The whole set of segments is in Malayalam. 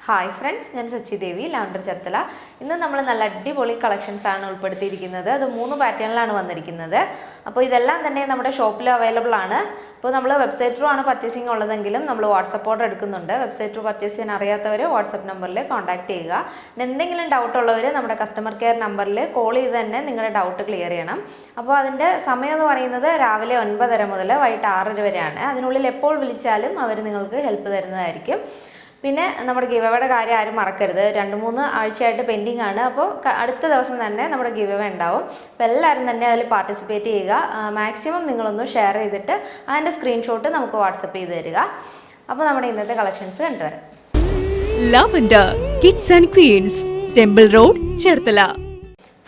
ഹായ് ഫ്രണ്ട്സ്, ഞാൻ സച്ചി ദേവി, ലാവണ്ടർ ചർത്തല. ഇന്ന് നമ്മൾ നല്ല അടിപൊളി കളക്ഷൻസ് ആണ് ഉൾപ്പെടുത്തിയിരിക്കുന്നത്. അത് 3 പാറ്റേണിലാണ് വന്നിരിക്കുന്നത്. അപ്പോൾ ഇതെല്ലാം തന്നെ നമ്മുടെ ഷോപ്പിൽ അവൈലബിൾ ആണ്. അപ്പോൾ നമ്മൾ വെബ്സൈറ്റ് ത്രൂ ആണ് പർച്ചേസിംഗ് ഉള്ളതെങ്കിലും നമ്മൾ വാട്സപ്പ് ഓർഡർ എടുക്കുന്നുണ്ട്. വെബ്സൈറ്റ് ത്രൂ പർച്ചേസ് ചെയ്യാൻ അറിയാത്തവർ വാട്സപ്പ് നമ്പറിൽ കോൺടാക്ട് ചെയ്യുക. എന്തെങ്കിലും ഡൗട്ട് ഉള്ളവർ നമ്മുടെ കസ്റ്റമർ കെയർ നമ്പറിൽ കോൾ ചെയ്ത് തന്നെ നിങ്ങളുടെ ഡൗട്ട് ക്ലിയർ ചെയ്യണം. അപ്പോൾ അതിൻ്റെ സമയം എന്ന് പറയുന്നത് രാവിലെ 9:30 മുതൽ വൈകിട്ട് 6:30 വരെയാണ്. അതിനുള്ളിൽ എപ്പോൾ വിളിച്ചാലും അവർ നിങ്ങൾക്ക് ഹെൽപ്പ് തരുന്നതായിരിക്കും. പിന്നെ നമ്മുടെ ഗിവ് അവേയുടെ കാര്യം ആരും മറക്കരുത്. 2-3 ആഴ്ചയായിട്ട് പെൻഡിങ് ആണ്. അപ്പോൾ അടുത്ത ദിവസം തന്നെ നമ്മുടെ ഗിവ് അവേ ഉണ്ടാവും. അപ്പോൾ എല്ലാവരും തന്നെ അതിൽ പാർട്ടിസിപ്പേറ്റ് ചെയ്യുക. മാക്സിമം നിങ്ങളൊന്ന് ഷെയർ ചെയ്തിട്ട് അതിൻ്റെ സ്ക്രീൻഷോട്ട് നമുക്ക് വാട്സപ്പ് ചെയ്ത് തരിക. അപ്പോൾ നമ്മുടെ ഇന്നത്തെ കളക്ഷൻസ് കണ്ടുവരാം. Lavender kids and queens, temple road, Cherthala.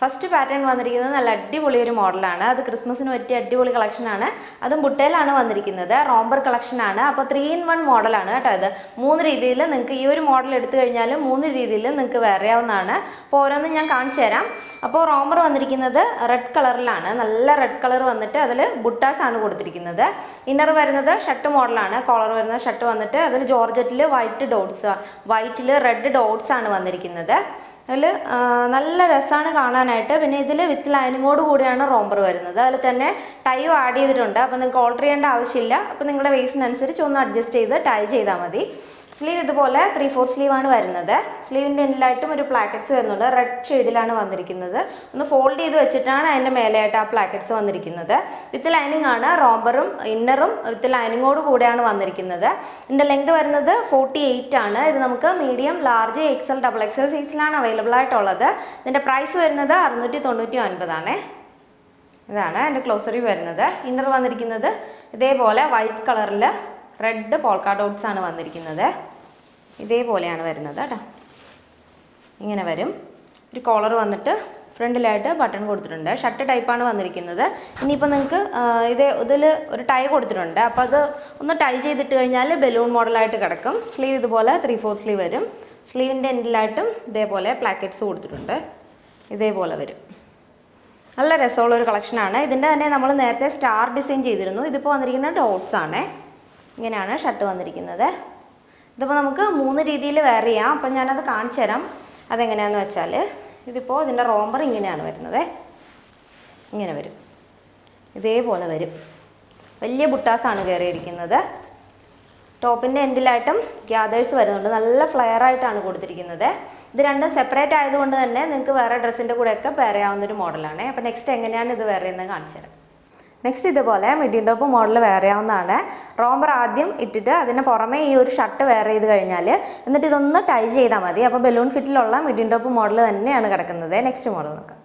First pattern വന്നിരിക്കുന്നത് നല്ല അടിപൊളി ഒരു മോഡലാണ്. അത് ക്രിസ്മസിന് പറ്റിയ അടിപൊളി കളക്ഷനാണ്. അതും ബുട്ടയിലാണ് വന്നിരിക്കുന്നത്. റോംബർ കളക്ഷനാണ്. അപ്പോൾ 3-in-1 മോഡലാണ് കേട്ടോ. ഇത് 3 രീതിയിൽ നിങ്ങൾക്ക് ഈ ഒരു മോഡൽ എടുത്തു കഴിഞ്ഞാൽ 3 രീതിയിൽ നിങ്ങൾക്ക് വേറെയാവുന്നതാണ്. അപ്പോൾ ഓരോന്നും ഞാൻ കാണിച്ചു തരാം. അപ്പോൾ റോംബർ വന്നിരിക്കുന്നത് റെഡ് കളറിലാണ്. നല്ല റെഡ് കളർ വന്നിട്ട് അതിൽ ബുട്ടാസ് ആണ് കൊടുത്തിരിക്കുന്നത്. ഇന്നർ വരുന്നത് ഷർട്ട് മോഡലാണ്. കോളർ വരുന്ന ഷർട്ട് വന്നിട്ട് അതിൽ ജോർജറ്റിൽ വൈറ്റിൽ റെഡ് ഡോട്ട്സ് ആണ് വന്നിരിക്കുന്നത്. അതിൽ നല്ല രസമാണ് കാണാനായിട്ട്. പിന്നെ ഇതിൽ വിത്ത് ലൈനിങ്ങോട് കൂടിയാണ് റോംബർ വരുന്നത്. അതിൽ തന്നെ ടൈയും ആഡ് ചെയ്തിട്ടുണ്ട്. അപ്പോൾ നിങ്ങൾക്ക് ഓൾട്ടർ ചെയ്യേണ്ട ആവശ്യമില്ല. അപ്പോൾ നിങ്ങളുടെ വേസ്റ്റിനനുസരിച്ച് ഒന്ന് അഡ്ജസ്റ്റ് ചെയ്ത് ടൈ ചെയ്താൽ മതി. സ്ലീവ് ഇതുപോലെ 3/4 സ്ലീവാണ് വരുന്നത്. സ്ലീവിൻ്റെ എൻഡിലായിട്ടും ഒരു പ്ലാക്കറ്റ്സ് വരുന്നുണ്ട്. റെഡ് ഷെയ്ഡിലാണ് വന്നിരിക്കുന്നത്. ഒന്ന് ഫോൾഡ് ചെയ്ത് വെച്ചിട്ടാണ് അതിൻ്റെ മേലെയായിട്ട് ആ പ്ലാക്കറ്റ്സ് വന്നിരിക്കുന്നത്. വിത്ത് ലൈനിങ് ആണ്. റോംബറും ഇന്നറും വിത്ത് ലൈനിങ്ങോട് കൂടെയാണ് വന്നിരിക്കുന്നത്. ഇതിൻ്റെ ലെങ്ത് വരുന്നത് 48 ആണ്. ഇത് നമുക്ക് മീഡിയം, ലാർജ്, XL, XXL സൈസിലാണ് അവൈലബിൾ ആയിട്ടുള്ളത്. ഇതിൻ്റെ പ്രൈസ് വരുന്നത് 699 ആണ്. ഇതാണ് എൻ്റെ ക്ലോസറി വരുന്നത്. ഇന്നർ വന്നിരിക്കുന്നത് ഇതേപോലെ വൈറ്റ് കളറിൽ റെഡ് പോൾക്ക ഡോട്ട്സ് ആണ് വന്നിരിക്കുന്നത്. ഇതേപോലെയാണ് വരുന്നത് കേട്ടോ. ഇങ്ങനെ വരും. ഒരു കോളർ വന്നിട്ട് ഫ്രണ്ടിലായിട്ട് ബട്ടൺ കൊടുത്തിട്ടുണ്ട്. ഷർട്ട് ടൈപ്പാണ് വന്നിരിക്കുന്നത്. ഇനിയിപ്പോൾ നിങ്ങൾക്ക് ഇതിൽ ഒരു ടൈ കൊടുത്തിട്ടുണ്ട്. അപ്പോൾ അത് ഒന്ന് ടൈ ചെയ്തിട്ട് കഴിഞ്ഞാൽ ബലൂൺ മോഡലായിട്ട് കിടക്കും. സ്ലീവ് ഇതുപോലെ 3/4 സ്ലീവ് വരും. സ്ലീവിൻ്റെ എൻഡിലായിട്ടും ഇതേപോലെ പ്ലാക്കറ്റ്സ് കൊടുത്തിട്ടുണ്ട്. ഇതേപോലെ വരും. നല്ല രസമുള്ളൊരു കളക്ഷനാണ്. ഇതിൻ്റെ തന്നെ നമ്മൾ നേരത്തെ സ്റ്റാർ ഡിസൈൻ ചെയ്തിരുന്നു. ഇതിപ്പോൾ വന്നിരിക്കുന്ന ഡോട്ട്സ് ആണ്. ഇങ്ങനെയാണ് ഷർട്ട് വന്നിരിക്കുന്നത്. ഇതിപ്പോൾ നമുക്ക് 3 രീതിയിൽ വെയർ ചെയ്യാം. അപ്പം ഞാനത് കാണിച്ചു തരാം. അതെങ്ങനെയാണെന്ന് വെച്ചാൽ ഇതിപ്പോൾ ഇതിൻ്റെ റോംബർ ഇങ്ങനെയാണ് വരുന്നത്. ഇങ്ങനെ വരും. ഇതേപോലെ വരും. വലിയ ബുട്ടാസാണ് കയറിയിരിക്കുന്നത്. ടോപ്പിൻ്റെ എൻഡിലായിട്ടും ഗ്യാദേഴ്സ് വരുന്നുണ്ട്. നല്ല ഫ്ലെയർ ആയിട്ടാണ് കൊടുത്തിരിക്കുന്നത്. ഇത് രണ്ടും സെപ്പറേറ്റ് ആയതുകൊണ്ട് തന്നെ നിങ്ങൾക്ക് വേറെ ഡ്രസ്സിൻ്റെ കൂടെയൊക്കെ പെയർ ചെയ്യാവുന്നൊരു മോഡലാണ്. അപ്പോൾ നെക്സ്റ്റ് എങ്ങനെയാണ് ഇത് വെയർ ചെയ്യുന്നത് കാണിച്ചു തരാം. നെക്സ്റ്റ് ഇതുപോലെ മിഡിയം ടോപ്പ് മോഡൽ വെയർ ചെയ്യാവുന്നതാണ്. റോംബർ ആദ്യം ഇട്ടിട്ട് അതിന് പുറമെ ഈ ഒരു ഷർട്ട് വെയർ ചെയ്ത് കഴിഞ്ഞാൽ എന്നിട്ട് ഇതൊന്ന് ടൈ ചെയ്താൽ മതി. അപ്പോൾ ബലൂൺ ഫിറ്റിലുള്ള മിഡിയം ടോപ്പ് മോഡൽ തന്നെയാണ് കിടക്കുന്നത്. നെക്സ്റ്റ് മോഡൽ നോക്കാം.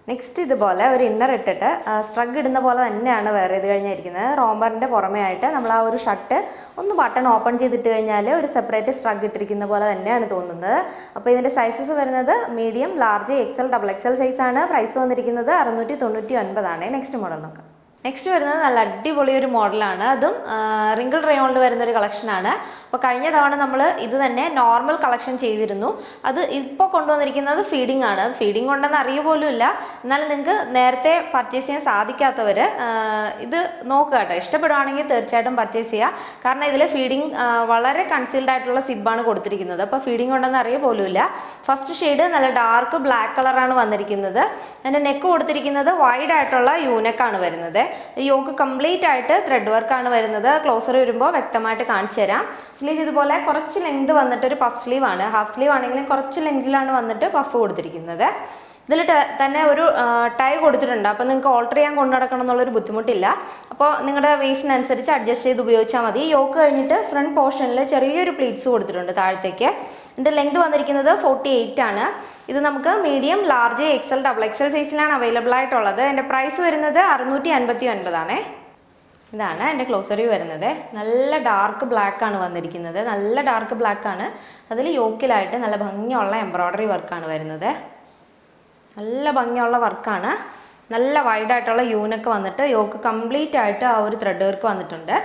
നെക്സ്റ്റ് ഇതുപോലെ ഒരു ഇന്നർ ഇട്ടിട്ട് സ്ട്രഗ് ഇടുന്ന പോലെ തന്നെയാണ് വെയർ ചെയ്ത് കഴിഞ്ഞിരിക്കുന്നത്. റോംബറിൻ്റെ പുറമെ ആയിട്ട് നമ്മൾ ആ ഒരു ഷർട്ട് ഒന്ന് ബട്ടൺ ഓപ്പൺ ചെയ്തിട്ട് കഴിഞ്ഞാൽ ഒരു സെപ്പറേറ്റ് സ്ട്രഗ് ഇട്ടിരിക്കുന്ന പോലെ തന്നെയാണ് തോന്നുന്നത്. അപ്പോൾ ഇതിൻ്റെ സൈസസ് വരുന്നത് മീഡിയം, ലാർജ്, XL, XXL സൈസാണ്. പ്രൈസ് വന്നിരിക്കുന്നത് 699 ആണ്. നെക്സ്റ്റ് മോഡൽ നോക്കാം. നെക്സ്റ്റ് വരുന്നത് നല്ല അടിപൊളി ഒരു മോഡലാണ്. അതും റിങ്കിൾ റയോണിൽ വരുന്നൊരു കളക്ഷനാണ്. അപ്പോൾ കഴിഞ്ഞ തവണ നമ്മൾ ഇത് തന്നെ നോർമൽ കളക്ഷൻ ചെയ്തിരുന്നു. അത് ഇപ്പോൾ കൊണ്ടുവന്നിരിക്കുന്നത് ഫീഡിംഗ് ആണ്. അത് ഫീഡിംഗ് ഉണ്ടെന്ന് അറിയ പോലും ഇല്ല. എന്നാലും നിങ്ങൾക്ക് നേരത്തെ പർച്ചേസ് ചെയ്യാൻ സാധിക്കാത്തവർ ഇത് നോക്കുക കേട്ടോ. ഇഷ്ടപ്പെടുവാണെങ്കിൽ തീർച്ചയായിട്ടും പർച്ചേസ് ചെയ്യുക. കാരണം ഇതിൽ ഫീഡിംഗ് വളരെ കൺസീൽഡ് ആയിട്ടുള്ള സിബാണ് കൊടുത്തിരിക്കുന്നത്. അപ്പോൾ ഫീഡിംഗ് ഉണ്ടെന്ന് അറിയ പോലും ഇല്ല. ഫസ്റ്റ് ഷെയ്ഡ് നല്ല ഡാർക്ക് ബ്ലാക്ക് കളറാണ് വന്നിരിക്കുന്നത്. അതിൻ്റെ നെക്ക് കൊടുത്തിരിക്കുന്നത് വൈഡ് ആയിട്ടുള്ള യൂനെക്കാണ് വരുന്നത്. യോക്ക് കംപ്ലീറ്റ് ആയിട്ട് ത്രെഡ് വർക്കാണ് വരുന്നത്. ക്ലോസർ വരുമ്പോൾ വ്യക്തമായിട്ട് കാണിച്ചു തരാം. സ്ലീവ് ഇതുപോലെ കുറച്ച് ലെങ്ത് വന്നിട്ട് ഒരു പഫ് സ്ലീവ് ആണ്. ഹാഫ് സ്ലീവ് ആണെങ്കിലും കുറച്ച് ലെങ്തിലാണ് വന്നിട്ട് പഫ് കൊടുത്തിരിക്കുന്നത്. ഇതിൽ തന്നെ ഒരു ടൈ കൊടുത്തിട്ടുണ്ട്. അപ്പോൾ നിങ്ങൾക്ക് ഓൾട്ടർ ചെയ്യാൻ കൊണ്ടു നടക്കണം എന്നുള്ളൊരു ബുദ്ധിമുട്ടില്ല. അപ്പോൾ നിങ്ങളുടെ വേസ്റ്റിനനുസരിച്ച് അഡ്ജസ്റ്റ് ചെയ്ത് ഉപയോഗിച്ചാൽ മതി. യോക്ക് കഴിഞ്ഞിട്ട് ഫ്രണ്ട് പോർഷനിൽ ചെറിയൊരു പ്ലീറ്റ്സ് കൊടുത്തിട്ടുണ്ട് താഴത്തേക്ക്. ഇതിൻ്റെ ലെങ്ത് വന്നിരിക്കുന്നത് 48 ആണ്. ഇത് നമുക്ക് മീഡിയം, ലാർജ്, XL, XXL സൈസിലാണ് അവൈലബിൾ ആയിട്ടുള്ളത്. എൻ്റെ പ്രൈസ് വരുന്നത് 659 ആണ്. ഇതാണ് എൻ്റെ ക്ലോസറി വരുന്നത്. നല്ല ഡാർക്ക് ബ്ലാക്ക് ആണ് വന്നിരിക്കുന്നത്. നല്ല ഡാർക്ക് ബ്ലാക്ക് ആണ്. അതിൽ യോക്കിലായിട്ട് നല്ല ഭംഗിയുള്ള എംബ്രോയ്ഡറി വർക്കാണ് വരുന്നത്. നല്ല ഭംഗിയുള്ള വർക്കാണ്. നല്ല വൈഡായിട്ടുള്ള യൂനൊക്കെ വന്നിട്ട് യോക്ക് കംപ്ലീറ്റ് ആയിട്ട് ആ ഒരു ത്രെഡ് വർക്ക് വന്നിട്ടുണ്ട്.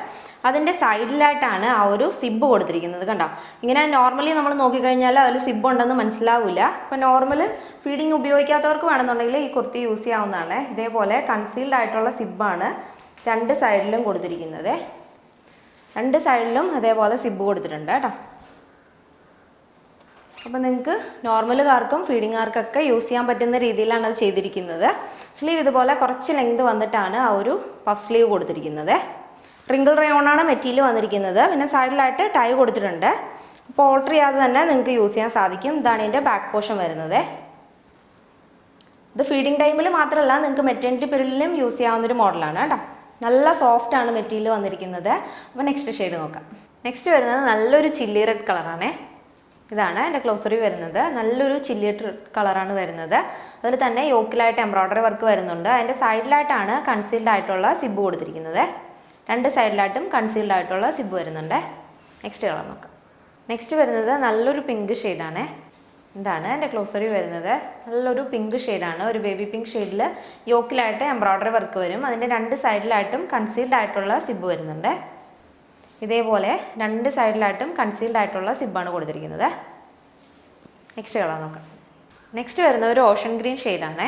അതിൻ്റെ സൈഡിലായിട്ടാണ് ആ ഒരു സിബ് കൊടുത്തിരിക്കുന്നത്. കണ്ടോ, ഇങ്ങനെ നോർമലി നമ്മൾ നോക്കിക്കഴിഞ്ഞാൽ അതിൽ സിബ് ഉണ്ടെന്ന് മനസ്സിലാവില്ല. അപ്പോൾ നോർമൽ ഫീഡിങ് ഉപയോഗിക്കാത്തവർക്ക് വേണമെന്നുണ്ടെങ്കിൽ ഈ കുർത്തി യൂസ് ചെയ്യാവുന്നതാണ്. ഇതേപോലെ കൺസീൽഡ് ആയിട്ടുള്ള സിബാണ് 2 സൈഡിലും കൊടുത്തിരിക്കുന്നത്. 2 സൈഡിലും അതേപോലെ സിബ് കൊടുത്തിട്ടുണ്ട് കേട്ടോ. അപ്പോൾ നിങ്ങൾക്ക് നോർമലുകാർക്കും ഫീഡിങ്ങുകാർക്കൊക്കെ യൂസ് ചെയ്യാൻ പറ്റുന്ന രീതിയിലാണ് അത് ചെയ്തിരിക്കുന്നത്. സ്ലീവ് ഇതുപോലെ കുറച്ച് ലെങ്ത് വന്നിട്ടാണ് ആ ഒരു പഫ് സ്ലീവ് കൊടുത്തിരിക്കുന്നത്. റിങ്കിൾ റയോണാണ് മെറ്റീരിയൽ വന്നിരിക്കുന്നത്. പിന്നെ സൈഡിലായിട്ട് ടൈ കൊടുത്തിട്ടുണ്ട്. അപ്പോൾ ഓൾട്ടർ ചെയ്യാതെ തന്നെ നിങ്ങൾക്ക് യൂസ് ചെയ്യാൻ സാധിക്കും. ഇതാണ് ഇതിൻ്റെ ബാക്ക് പോർഷൻ വരുന്നത്. ഇത് ഫീഡിങ് ടൈമിൽ മാത്രമല്ല നിങ്ങൾക്ക് മെറ്റേണിറ്റി പീരീഡിലും യൂസ് ചെയ്യാവുന്നൊരു മോഡലാണ് കേട്ടോ. നല്ല സോഫ്റ്റ് ആണ് മെറ്റീരിയൽ വന്നിരിക്കുന്നത്. അപ്പോൾ നെക്സ്റ്റ് ഷെയ്ഡ് നോക്കാം. നെക്സ്റ്റ് വരുന്നത് നല്ലൊരു ചില്ലി റെഡ് കളറാണ്. ഇതാണ് എൻ്റെ ക്ലോസറി വരുന്നത്. നല്ലൊരു ചില്ലി റെഡ് കളറാണ് വരുന്നത്. അതിൽ തന്നെ യോക്കിലായിട്ട് എംബ്രോയ്ഡറി വർക്ക് വരുന്നുണ്ട്. അതിൻ്റെ സൈഡിലായിട്ടാണ് കൺസീൽഡ് ആയിട്ടുള്ള സിബ് കൊടുത്തിരിക്കുന്നത്. രണ്ട് സൈഡിലായിട്ടും കൺസീൽഡ് ആയിട്ടുള്ള സിബ് വരുന്നുണ്ട്. നെക്സ്റ്റ് കളർ നോക്കാം. നെക്സ്റ്റ് വരുന്നത് നല്ലൊരു പിങ്ക് ഷെയ്ഡാണ്. ഇതാണ് എൻ്റെ ക്ലോസറി വരുന്നത്. നല്ലൊരു പിങ്ക് ഷെയ്ഡാണ്. ഒരു ബേബി പിങ്ക് ഷെയ്ഡിൽ യോക്കിലായിട്ട് എംബ്രോയ്ഡറി വർക്ക് വരും. അതിൻ്റെ രണ്ട് സൈഡിലായിട്ടും കൺസീൽഡ് ആയിട്ടുള്ള സിബ് വരുന്നുണ്ട്. ഇതേപോലെ രണ്ട് സൈഡിലായിട്ടും കൺസീൽഡ് ആയിട്ടുള്ള സിബാണ് കൊടുത്തിരിക്കുന്നത്. നെക്സ്റ്റ് കളർ നോക്കാം. നെക്സ്റ്റ് വരുന്നത് ഒരു ഓഷൻ ഗ്രീൻ ഷെയ്ഡാണ്.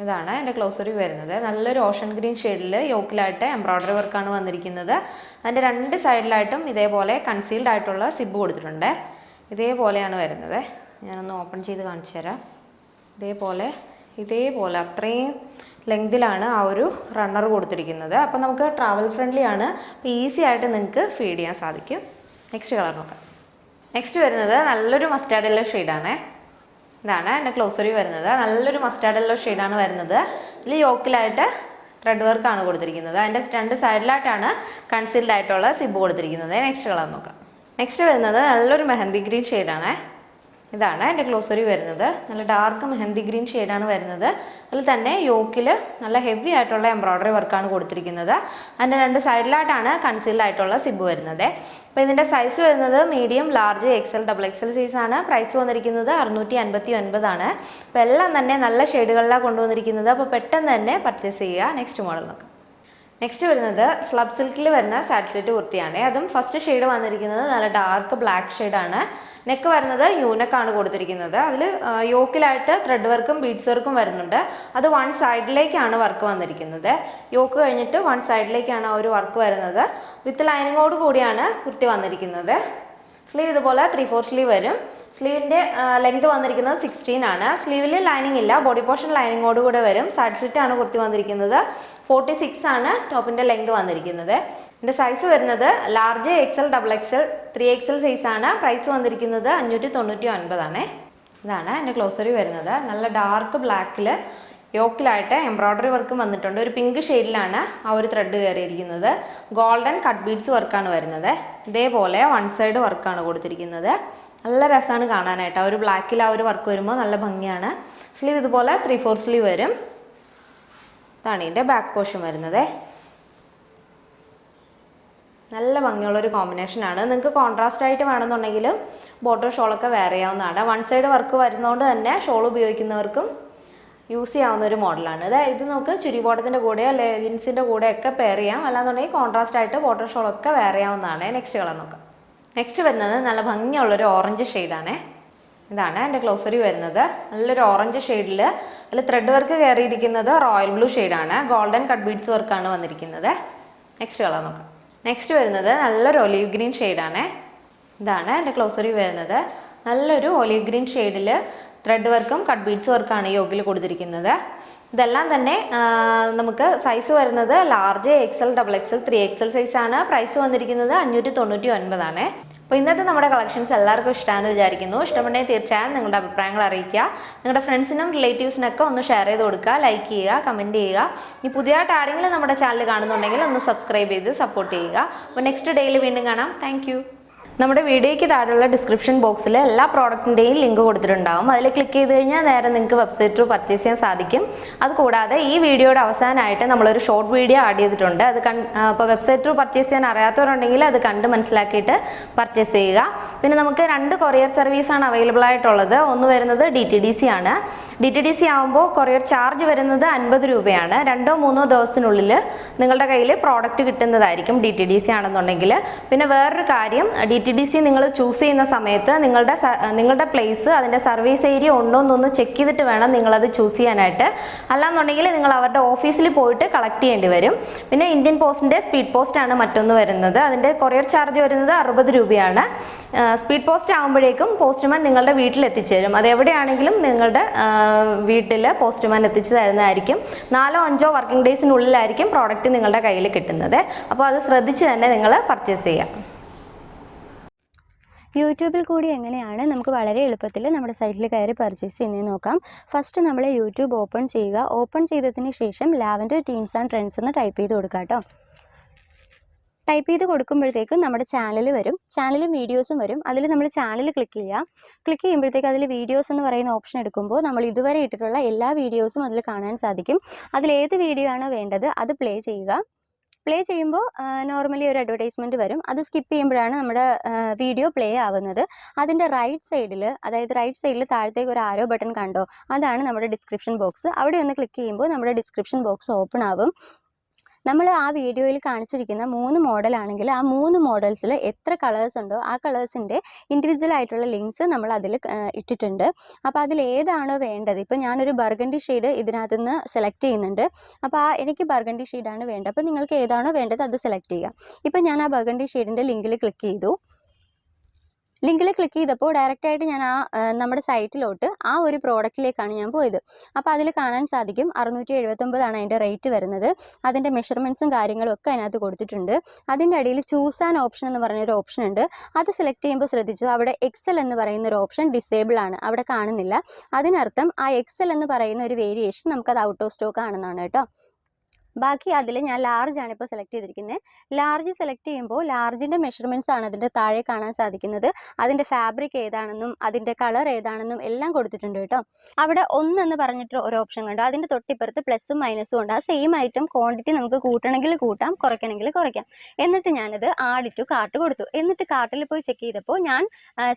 ഇതാണ് എൻ്റെ ക്ലോസറി വരുന്നത്. നല്ലൊരു ഓഷൻ ഗ്രീൻ ഷെയ്ഡിൽ യോക്കിലായിട്ട് എംബ്രോയ്ഡറി വർക്കാണ് വന്നിരിക്കുന്നത്. അതിൻ്റെ രണ്ട് സൈഡിലായിട്ടും ഇതേപോലെ കൺസീൽഡ് ആയിട്ടുള്ള സിബ് കൊടുത്തിട്ടുണ്ട്. ഇതേപോലെയാണ് വരുന്നത്. ഞാനൊന്ന് ഓപ്പൺ ചെയ്ത് കാണിച്ചു തരാം. ഇതേപോലെ അത്രയും ലെങ്തിലാണ് ആ ഒരു റണ്ണർ കൊടുത്തിരിക്കുന്നത്. അപ്പോൾ നമുക്ക് ട്രാവൽ ഫ്രണ്ട്ലി ആണ്. അപ്പോൾ ഈസി ആയിട്ട് നിങ്ങൾക്ക് ഫീഡ് ചെയ്യാൻ സാധിക്കും. നെക്സ്റ്റ് കളർ നോക്കാം. നെക്സ്റ്റ് വരുന്നത് നല്ലൊരു മസ്റ്റാർഡ് യെല്ലോ ഷെയ്ഡാണ്. ഇതാണ് എൻ്റെ ക്ലോസറി വരുന്നത്. നല്ലൊരു മസ്റ്റാർഡ് യെല്ലോ ഷെയ്ഡാണ് വരുന്നത്. ഇതിൽ യോക്കിലായിട്ട് ത്രെഡ് വർക്കാണ് കൊടുത്തിരിക്കുന്നത്. അതിൻ്റെ രണ്ട് സൈഡിലായിട്ടാണ് കൺസീൽഡ് ആയിട്ടുള്ള സിബ് കൊടുത്തിരിക്കുന്നത്. നെക്സ്റ്റ് കളർ നോക്കാം. നെക്സ്റ്റ് വരുന്നത് നല്ലൊരു മെഹന്തി ഗ്രീൻ ഷെയ്ഡാണ്. ഇതാണ് എൻ്റെ ക്ലോസറി വരുന്നത്. നല്ല ഡാർക്ക് മെഹന്തി ഗ്രീൻ ഷെയ്ഡാണ് വരുന്നത്. അതിൽ തന്നെ യോക്കിൽ നല്ല ഹെവി ആയിട്ടുള്ള എംബ്രോയ്ഡറി വർക്കാണ് കൊടുത്തിരിക്കുന്നത്. അതിൻ്റെ രണ്ട് സൈഡിലായിട്ടാണ് കൺസീൽഡ് ആയിട്ടുള്ള സിബ് വരുന്നത്. അപ്പോൾ ഇതിൻ്റെ സൈസ് വരുന്നത് medium, large, XL, double XL സൈസാണ്. പ്രൈസ് വന്നിരിക്കുന്നത് 659 ആണ്. അപ്പോൾ എല്ലാം തന്നെ നല്ല ഷെയ്ഡുകളിലാണ് കൊണ്ടുവന്നിരിക്കുന്നത്. അപ്പോൾ പെട്ടെന്ന് തന്നെ പർച്ചേസ് ചെയ്യുക. നെക്സ്റ്റ് മോഡൽ നോക്കാം. നെക്സ്റ്റ് വരുന്നത് സ്ലബ് സിൽക്കിൽ വരുന്ന സാഡ് സ്ലിറ്റ് കുർത്തിയാണ്. അതും ഫസ്റ്റ് ഷെയ്ഡ് വന്നിരിക്കുന്നത് നല്ല ഡാർക്ക് ബ്ലാക്ക് ഷെയ്ഡാണ്. നെക്ക് വരുന്നത് യൂനക്കാണ് കൊടുത്തിരിക്കുന്നത്. അതിൽ യോക്കിലായിട്ട് ത്രെഡ് വർക്കും ബീഡ്സ് വർക്കും വരുന്നുണ്ട്. അത് വൺ സൈഡിലേക്കാണ് വർക്ക് വന്നിരിക്കുന്നത്. യോക്ക് കഴിഞ്ഞിട്ട് വൺ സൈഡിലേക്കാണ് ആ ഒരു വർക്ക് വരുന്നത്. വിത്ത് ലൈനിങ്ങോട് കൂടിയാണ് കുർത്തി വന്നിരിക്കുന്നത്. സ്ലീവ് ഇതുപോലെ 3/4 സ്ലീവ് വരും. സ്ലീവിൻ്റെ ലെങ്ത് വന്നിരിക്കുന്നത് 16 ആണ്. സ്ലീവിൽ ലൈനിങ് ഇല്ല, ബോഡി പോർഷൻ ലൈനിങ്ങോട് കൂടെ വരും. സൈഡ് സ്ലിറ്റ് ആണ് കുർത്തി വന്നിരിക്കുന്നത്. 46 ആണ് ടോപ്പിൻ്റെ ലെങ്ത് വന്നിരിക്കുന്നത്. ഇതിൻ്റെ സൈസ് വരുന്നത് large, XL, double Excel, 3XL സൈസാണ്. പ്രൈസ് വന്നിരിക്കുന്നത് 599 ആണ്. ഇതാണ് എൻ്റെ ക്ലോസറി വരുന്നത്. നല്ല ഡാർക്ക് ബ്ലാക്കിൽ യോക്കിലായിട്ട് എംബ്രോയ്ഡറി വർക്കും വന്നിട്ടുണ്ട്. ഒരു പിങ്ക് ഷെയ്ഡിലാണ് ആ ഒരു ത്രെഡ് കയറിയിരിക്കുന്നത്. ഗോൾഡൻ കട്ട് ബീഡ്സ് വർക്കാണ് വരുന്നത്. ഇതേപോലെ വൺ സൈഡ് വർക്കാണ് കൊടുത്തിരിക്കുന്നത്. നല്ല രസമാണ് കാണാനായിട്ട്. ആ ഒരു ബ്ലാക്കിൽ ആ ഒരു വർക്ക് വരുമ്പോൾ നല്ല ഭംഗിയാണ്. സ്ലീവ് ഇതുപോലെ 3/4 സ്ലീവ് വരും. ഇതാണ് ഇതിൻ്റെ ബാക്ക് പോർഷൻ വരുന്നത്. നല്ല ഭംഗിയുള്ളൊരു കോമ്പിനേഷനാണ്. നിങ്ങൾക്ക് കോൺട്രാസ്റ്റ് ആയിട്ട് വേണമെന്നുണ്ടെങ്കിൽ ബോട്ടം ഷോളൊക്കെ വെയർ ചെയ്യാവുന്നതാണ്. വൺ സൈഡ് വർക്ക് വരുന്നതുകൊണ്ട് തന്നെ ഷോൾ ഉപയോഗിക്കുന്നവർക്കും യൂസ് ചെയ്യാവുന്ന ഒരു മോഡലാണ്. ഇത് നമുക്ക് ചുരി ബോട്ടത്തിൻ്റെ കൂടെയോ ലെഗിൻസിൻ്റെ കൂടെയൊക്കെ പെയർ ചെയ്യാം. അല്ലാന്നുണ്ടെങ്കിൽ കോൺട്രാസ്റ്റ് ആയിട്ട് ബോട്ടം ഷോളൊക്കെ വെയർ ചെയ്യാവുന്നതാണ്. നെക്സ്റ്റ് കളർ നോക്കാം. നെക്സ്റ്റ് വരുന്നത് നല്ല ഭംഗിയുള്ളൊരു ഓറഞ്ച് ഷെയ്ഡാണ്. ഇതാണ് എൻ്റെ ക്ലോസറി വരുന്നത്. നല്ലൊരു ഓറഞ്ച് ഷെയ്ഡിൽ അതിൽ ത്രെഡ് വർക്ക് കയറിയിരിക്കുന്നത് റോയൽ ബ്ലൂ ഷെയ്ഡാണ്. ഗോൾഡൻ കട്ട് ബീഡ്സ് വർക്കാണ് വന്നിരിക്കുന്നത്. നെക്സ്റ്റ് കളർ നോക്കാം. നെക്സ്റ്റ് വരുന്നത് നല്ലൊരു ഒലീവ് ഗ്രീൻ ഷെയ്ഡാണ്. ഇതാണ് എൻ്റെ ക്ലോസറി വരുന്നത്. നല്ലൊരു ഒലീവ് ഗ്രീൻ ഷെയ്ഡിൽ ത്രെഡ് വർക്കും കട്ട് ബീഡ്സ് വർക്കാണ് യോക്കിൽ കൊടുത്തിരിക്കുന്നത്. ഇതെല്ലാം തന്നെ നമുക്ക് സൈസ് വരുന്നത് large, XL, double Excel, 3XL സൈസാണ്. പ്രൈസ് വന്നിരിക്കുന്നത് 599 ആണ്. അപ്പോൾ ഇന്നത്തെ നമ്മുടെ കളക്ഷൻസ് എല്ലാവർക്കും ഇഷ്ടമാണെന്ന് വിചാരിക്കുന്നു. ഇഷ്ടമുണ്ടെങ്കിൽ തീർച്ചയായും നിങ്ങളുടെ അഭിപ്രായങ്ങൾ അറിയിക്കുക. നിങ്ങളുടെ ഫ്രണ്ട്സിനും റിലേറ്റീവ്സിനൊക്കെ ഒന്ന് ഷെയർ ചെയ്ത് കൊടുക്കുക, ലൈക്ക് ചെയ്യുക, കമൻറ്റ് ചെയ്യുക. ഇനി പുതിയതായിട്ട് ആരെങ്കിലും നമ്മുടെ ചാനൽ കാണുന്നുണ്ടെങ്കിൽ ഒന്ന് സബ്സ്ക്രൈബ് ചെയ്ത് സപ്പോർട്ട് ചെയ്യുക. അപ്പോൾ നെക്സ്റ്റ് ഡേയിൽ വീണ്ടും കാണാം. താങ്ക് നമ്മുടെ വീഡിയോയ്ക്ക് താഴെയുള്ള ഡിസ്ക്രിപ്ഷൻ ബോക്സിൽ എല്ലാ പ്രോഡക്റ്റിൻ്റെയും ലിങ്ക് കൊടുത്തിട്ടുണ്ടാകും. അതിൽ ക്ലിക്ക് ചെയ്ത് കഴിഞ്ഞാൽ നേരെ നിങ്ങൾക്ക് വെബ്സൈറ്റ് ത്രൂ പർച്ചേസ് ചെയ്യാൻ സാധിക്കും. അതുകൂടാതെ ഈ വീഡിയോയുടെ അവസാനമായിട്ട് നമ്മളൊരു ഷോർട്ട് വീഡിയോ ആഡ് ചെയ്തിട്ടുണ്ട്. അത് ഇപ്പോൾ വെബ്സൈറ്റ് ത്രൂ പർച്ചേസ് ചെയ്യാൻ അറിയാത്തവരുണ്ടെങ്കിൽ അത് കണ്ട് മനസ്സിലാക്കിയിട്ട് പർച്ചേസ് ചെയ്യുക. പിന്നെ നമുക്ക് 2 കൊറിയർ സർവീസാണ് അവൈലബിൾ ആയിട്ടുള്ളത്. ഒന്ന് വരുന്നത് DTDC ആണ്. DTDC ആകുമ്പോൾ കൊറിയർ ചാർജ് വരുന്നത് 50 രൂപയാണ്. 2-3 ദിവസത്തിനുള്ളിൽ നിങ്ങളുടെ കയ്യിൽ പ്രോഡക്റ്റ് കിട്ടുന്നതായിരിക്കും DTDC ആണെന്നുണ്ടെങ്കിൽ. പിന്നെ വേറൊരു കാര്യം, DTDC നിങ്ങൾ ചൂസ് ചെയ്യുന്ന സമയത്ത് നിങ്ങളുടെ പ്ലേസ് അതിൻ്റെ സർവീസ് ഏരിയ ഉണ്ടോ എന്നൊന്ന് ചെക്ക് ചെയ്തിട്ട് വേണം നിങ്ങളത് ചൂസ് ചെയ്യാനായിട്ട്. അല്ലാന്നുണ്ടെങ്കിൽ നിങ്ങൾ അവരുടെ ഓഫീസിൽ പോയിട്ട് കളക്ട് ചെയ്യേണ്ടി വരും. പിന്നെ ഇന്ത്യൻ പോസ്റ്റിൻ്റെ സ്പീഡ് പോസ്റ്റ് ആണ് മറ്റൊന്ന് വരുന്നത്. അതിൻ്റെ കൊറിയർ ചാർജ് വരുന്നത് 60 രൂപയാണ്. സ്പീഡ് പോസ്റ്റ് ആകുമ്പോഴേക്കും പോസ്റ്റ്മാൻ നിങ്ങളുടെ വീട്ടിൽ എത്തിച്ചേരും. അത് എവിടെയാണെങ്കിലും നിങ്ങളുടെ വീട്ടിൽ പോസ്റ്റ്മാൻ എത്തിച്ചു തരുന്നതായിരിക്കും. 4-5 വർക്കിംഗ് ഡേയ്സിനുള്ളിലായിരിക്കും പ്രോഡക്റ്റ് നിങ്ങളുടെ കയ്യിൽ കിട്ടുന്നത്. അപ്പോൾ അത് ശ്രദ്ധിച്ച് തന്നെ നിങ്ങൾ പർച്ചേസ് ചെയ്യാം. യൂട്യൂബിൽ കൂടി എങ്ങനെയാണ് നമുക്ക് വളരെ എളുപ്പത്തിൽ നമ്മുടെ സൈറ്റിൽ കയറി പർച്ചേസ് ചെയ്യുന്നതെന്ന് നോക്കാം. ഫസ്റ്റ് നമ്മൾ യൂട്യൂബ് ഓപ്പൺ ചെയ്യുക. ഓപ്പൺ ചെയ്തതിന് ശേഷം ലാവൻഡർ ടീൻസ് ആൻഡ് ട്രെൻഡ്സ് എന്ന് ടൈപ്പ് ചെയ്ത് കൊടുക്കുക കേട്ടോ. ടൈപ്പ് ചെയ്ത് കൊടുക്കുമ്പോഴത്തേക്കും നമ്മുടെ ചാനൽ വരും. ചാനലും വീഡിയോസും വരും. അതിൽ നമ്മൾ ചാനൽ ക്ലിക്ക് ചെയ്യുക. ക്ലിക്ക് ചെയ്യുമ്പോഴത്തേക്ക് അതിൽ വീഡിയോസ് എന്ന് പറയുന്ന ഓപ്ഷൻ എടുക്കുമ്പോൾ നമ്മൾ ഇതുവരെ ഇട്ടിട്ടുള്ള എല്ലാ വീഡിയോസും അതിൽ കാണാൻ സാധിക്കും. അതിലേത് വീഡിയോ ആണോ വേണ്ടത് അത് പ്ലേ ചെയ്യുക. പ്ലേ ചെയ്യുമ്പോൾ നോർമലി ഒരു അഡ്വർടൈസ്മെൻറ്റ് വരും. അത് സ്കിപ്പ് ചെയ്യുമ്പോഴാണ് നമ്മുടെ വീഡിയോ പ്ലേ ആവുന്നത്. അതിൻ്റെ റൈറ്റ് സൈഡിൽ, അതായത് റൈറ്റ് സൈഡിൽ താഴത്തേക്ക് ഒരു ആരോ ബട്ടൺ കണ്ടോ, അതാണ് നമ്മുടെ ഡിസ്ക്രിപ്ഷൻ ബോക്സ്. അവിടെ ഒന്ന് ക്ലിക്ക് ചെയ്യുമ്പോൾ നമ്മുടെ ഡിസ്ക്രിപ്ഷൻ ബോക്സ് ഓപ്പൺ ആവും. നമ്മൾ ആ വീഡിയോയിൽ കാണിച്ചിരിക്കുന്ന 3 മോഡലാണെങ്കിൽ ആ 3 മോഡൽസിൽ എത്ര കളേഴ്സ് ഉണ്ടോ ആ കളേഴ്സിൻ്റെ ഇൻഡിവിജ്വൽ ആയിട്ടുള്ള ലിങ്ക്സ് നമ്മൾ അതിൽ ഇട്ടിട്ടുണ്ട്. അപ്പോൾ അതിൽ ഏതാണോ വേണ്ടത്, ഇപ്പോൾ ഞാനൊരു ബർഗണ്ടി ഷെയ്ഡ് ഇതിനകത്ത് നിന്ന് സെലക്ട് ചെയ്യുന്നുണ്ട്. അപ്പോൾ എനിക്ക് ബർഗണ്ടി ഷെയ്ഡാണ് വേണ്ടത്. അപ്പോൾ നിങ്ങൾക്ക് ഏതാണോ വേണ്ടത് അത് സെലക്ട് ചെയ്യുക. ഇപ്പോൾ ഞാൻ ആ ബർഗണ്ടി ഷെയ്ഡിൻ്റെ ലിങ്കിൽ ക്ലിക്ക് ചെയ്തു. ലിങ്കിൽ ക്ലിക്ക് ചെയ്തപ്പോൾ ഡയറക്റ്റായിട്ട് ഞാൻ നമ്മുടെ സൈറ്റിലോട്ട് ആ ഒരു പ്രോഡക്റ്റിലേക്കാണ് ഞാൻ പോയത്. അപ്പോൾ അതിൽ കാണാൻ സാധിക്കും 679 ആണ് അതിൻ്റെ റേറ്റ് വരുന്നത്. അതിൻ്റെ മെഷർമെൻറ്റ്സും കാര്യങ്ങളും ഒക്കെ അതിനകത്ത് കൊടുത്തിട്ടുണ്ട്. അതിൻ്റെ അടിയിൽ ചൂസ് ആൻ ഓപ്ഷൻ എന്ന് പറഞ്ഞൊരു ഓപ്ഷൻ ഉണ്ട്. അത് സെലക്ട് ചെയ്യുമ്പോൾ ശ്രദ്ധിച്ചു, അവിടെ എക്സൽ എന്ന് പറയുന്ന ഒരു ഓപ്ഷൻ ഡിസേബിൾ ആണ്, അവിടെ കാണുന്നില്ല. അതിനർത്ഥം ആ എക്സൽ എന്ന് പറയുന്ന ഒരു വേരിയേഷൻ നമുക്കത് ഔട്ട് ഓഫ് സ്റ്റോക്ക് ആണെന്നാണ് കേട്ടോ. ബാക്കി അതിൽ ഞാൻ ലാർജ് ആണ് ഇപ്പോൾ സെലക്ട് ചെയ്തിരിക്കുന്നത്. ലാർജ് സെലക്ട് ചെയ്യുമ്പോൾ ലാർജിൻ്റെ മെഷർമെൻറ്റ്സ് ആണ് അതിൻ്റെ താഴെ കാണാൻ സാധിക്കുന്നത്. അതിൻ്റെ ഫാബ്രിക് ഏതാണെന്നും അതിൻ്റെ കളർ ഏതാണെന്നും എല്ലാം കൊടുത്തിട്ടുണ്ട് കേട്ടോ. അവിടെ 1 എന്ന് പറഞ്ഞിട്ട് ഒരു ഓപ്ഷൻ കണ്ടു. അതിൻ്റെ തൊട്ടിപ്പുറത്ത് പ്ലസും മൈനസും ഉണ്ട്. ആ സെയിം ഐറ്റം ക്വാണ്ടിറ്റി നമുക്ക് കൂട്ടണമെങ്കിൽ കൂട്ടാം, കുറയ്ക്കണമെങ്കിൽ കുറയ്ക്കാം. എന്നിട്ട് ഞാനത് ആഡ് ടു കാർട്ട് കൊടുത്തു. എന്നിട്ട് കാർട്ടിൽ പോയി ചെക്ക് ചെയ്തപ്പോൾ ഞാൻ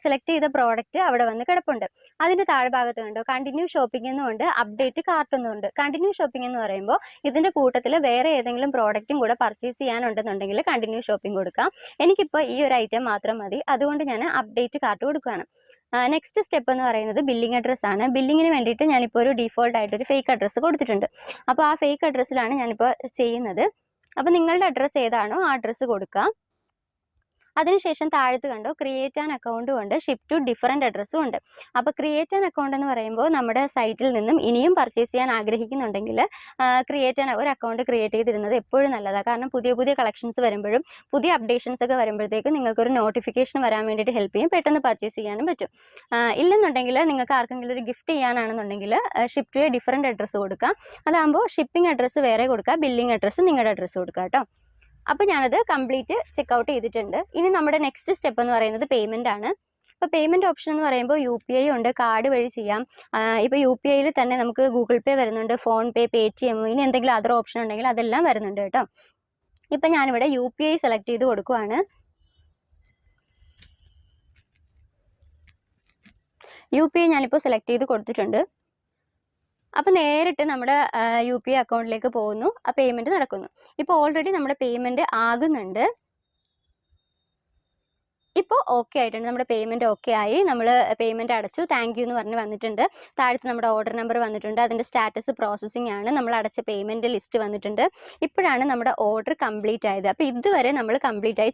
സെലക്ട് ചെയ്ത പ്രോഡക്റ്റ് അവിടെ വന്ന് കിടപ്പുണ്ട്. അതിൻ്റെ താഴ്ഭാഗത്ത് കണ്ടോ കണ്ടിന്യൂ ഷോപ്പിംഗ് എന്നുണ്ട്, അപ്ഡേറ്റ് കാർട്ട് എന്നുണ്ട്. കണ്ടിന്യൂ ഷോപ്പിംഗ് എന്ന് പറയുമ്പോൾ ഇതിൻ്റെ കൂട്ടത്തിൽ വേറെ ഏതെങ്കിലും പ്രോഡക്റ്റും കൂടെ പർച്ചേസ് ചെയ്യാനുണ്ടെന്നുണ്ടെങ്കിൽ കണ്ടിന്യൂ ഷോപ്പിംഗ് കൊടുക്കാം. എനിക്കിപ്പോൾ ഈ ഒരു ഐറ്റം മാത്രം മതി, അതുകൊണ്ട് ഞാൻ അപ്ഡേറ്റ് കാർട്ട് കൊടുക്കുകയാണ്. നെക്സ്റ്റ് സ്റ്റെപ്പ് എന്ന് പറയുന്നത് ബില്ലിംഗ് അഡ്രസ്സ് ആണ്. ബില്ലിങ്ങിന് വേണ്ടിയിട്ട് ഞാനിപ്പോൾ ഒരു ഡീഫോൾട്ട് ആയിട്ടൊരു ഫേക്ക് അഡ്രസ്സ് കൊടുത്തിട്ടുണ്ട്. അപ്പോൾ ആ ഫേക്ക് അഡ്രസ്സിലാണ് ഞാനിപ്പോൾ ചെയ്യുന്നത്. അപ്പോൾ നിങ്ങളുടെ അഡ്രസ്സ് ഏതാണോ ആ അഡ്രസ്സ് കൊടുക്കുക. അതിനുശേഷം താഴത്ത് കണ്ടോ ക്രിയേറ്റ് ആൻ അക്കൗണ്ടും ഉണ്ട്, ഷിപ്പ് ടു ഡിഫറൻറ്റ് അഡ്രസ്സും ഉണ്ട്. അപ്പോൾ ക്രിയേറ്റ് ആൻ അക്കൗണ്ട് എന്ന് പറയുമ്പോൾ നമ്മുടെ സൈറ്റിൽ നിന്നും ഇനിയും പർച്ചേസ് ചെയ്യാൻ ആഗ്രഹിക്കുന്നുണ്ടെങ്കിൽ ഒരു അക്കൗണ്ട് ക്രിയേറ്റ് ചെയ്തിരുന്നത് എപ്പോഴും നല്ലതാണ്. കാരണം പുതിയ പുതിയ കളക്ഷൻസ് വരുമ്പോഴും പുതിയ അപ്ഡേഷൻസ് ഒക്കെ വരുമ്പോഴത്തേക്കും നിങ്ങൾക്കൊരു നോട്ടിഫിക്കേഷൻ വരാൻ വേണ്ടിയിട്ട് ഹെൽപ്പ് ചെയ്യും, പെട്ടെന്ന് പർച്ചേസ് ചെയ്യാനും പറ്റും. ഇല്ലെന്നുണ്ടെങ്കിൽ നിങ്ങൾക്ക് ആർക്കെങ്കിലും ഒരു ഗിഫ്റ്റ് ചെയ്യാനാണെന്നുണ്ടെങ്കിൽ ship to a different address കൊടുക്കാം. അതാകുമ്പോൾ ഷിപ്പിംഗ് അഡ്രസ്സ് വേറെ കൊടുക്കുക, ബില്ലിംഗ് അഡ്രസ്സ് നിങ്ങളുടെ അഡ്രസ്സ് കൊടുക്കുക കേട്ടോ. അപ്പോൾ ഞാനത് കംപ്ലീറ്റ് ചെക്കൗട്ട് ചെയ്തിട്ടുണ്ട്. ഇനി നമ്മുടെ നെക്സ്റ്റ് സ്റ്റെപ്പ് എന്ന് പറയുന്നത് പേയ്മെൻ്റ് ആണ്. ഇപ്പോൾ പേയ്മെൻറ്റ് ഓപ്ഷൻ എന്ന് പറയുമ്പോൾ UPI ഉണ്ട്, കാർഡ് വഴി ചെയ്യാം. ഇപ്പോൾ UPIയിൽ തന്നെ നമുക്ക് ഗൂഗിൾ പേ വരുന്നുണ്ട്, ഫോൺ പേ, പേടിഎം, ഇനി എന്തെങ്കിലും അതർ ഓപ്ഷൻ ഉണ്ടെങ്കിൽ അതെല്ലാം വരുന്നുണ്ട് കേട്ടോ. ഇപ്പം ഞാനിവിടെ UPI സെലക്ട് ചെയ്ത് കൊടുക്കുവാണ്. UPI ഞാനിപ്പോൾ സെലക്ട് ചെയ്ത് കൊടുത്തിട്ടുണ്ട്. അപ്പോൾ നേരിട്ട് നമ്മുടെ UPI അക്കൗണ്ടിലേക്ക് പോകുന്നു, ആ പേയ്മെൻറ്റ് നടക്കുന്നു. ഇപ്പോൾ ഓൾറെഡി നമ്മുടെ പേയ്മെൻറ്റ് ആകുന്നുണ്ട്. ഇപ്പോൾ ഓക്കെ ആയിട്ടുണ്ട്, നമ്മുടെ പേയ്മെൻറ്റ് ഓക്കെ ആയി. നമ്മൾ പേയ്മെൻറ്റ് അടച്ചു, താങ്ക് യു എന്ന് പറഞ്ഞ് വന്നിട്ടുണ്ട്. താഴത്ത് നമ്മുടെ ഓർഡർ നമ്പർ വന്നിട്ടുണ്ട്, അതിൻ്റെ സ്റ്റാറ്റസ് പ്രോസസ്സിംഗ് ആണ്, നമ്മൾ അടച്ച പേയ്മെൻറ്റ് ലിസ്റ്റ് വന്നിട്ടുണ്ട്. ഇപ്പോഴാണ് നമ്മുടെ ഓർഡർ കംപ്ലീറ്റ് ആയത്. അപ്പോൾ ഇതുവരെ നമ്മൾ കംപ്ലീറ്റ് ആയി